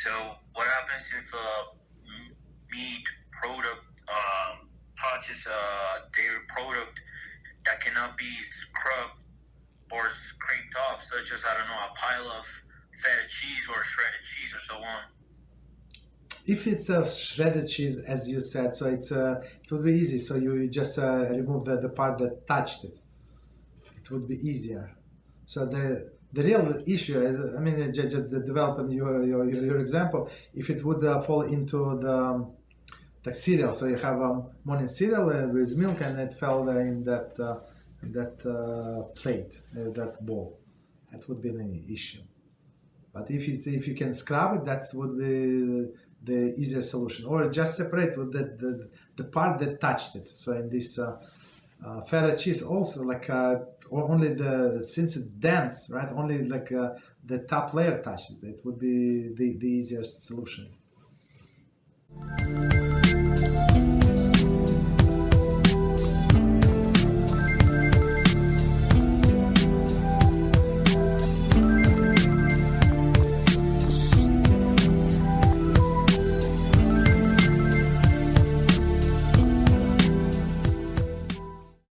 So what happens if a meat product touches a dairy product that cannot be scrubbed or scraped off, such as, I don't know, a pile of feta cheese or shredded cheese or so on? If it's a shredded cheese, as you said, so it would be easy. So you just remove the part that touched it. It would be easier. So the real issue is, I mean, just developing your example. If it would fall into the cereal, so you have morning cereal with milk, and it fell in that plate, that bowl, that would be an issue. But if you can scrub it, that would be the easiest solution. Or just separate with the part that touched it. So in this feta cheese also, like only since it's dense, right? Only like the top layer touched it. It would be the easiest solution.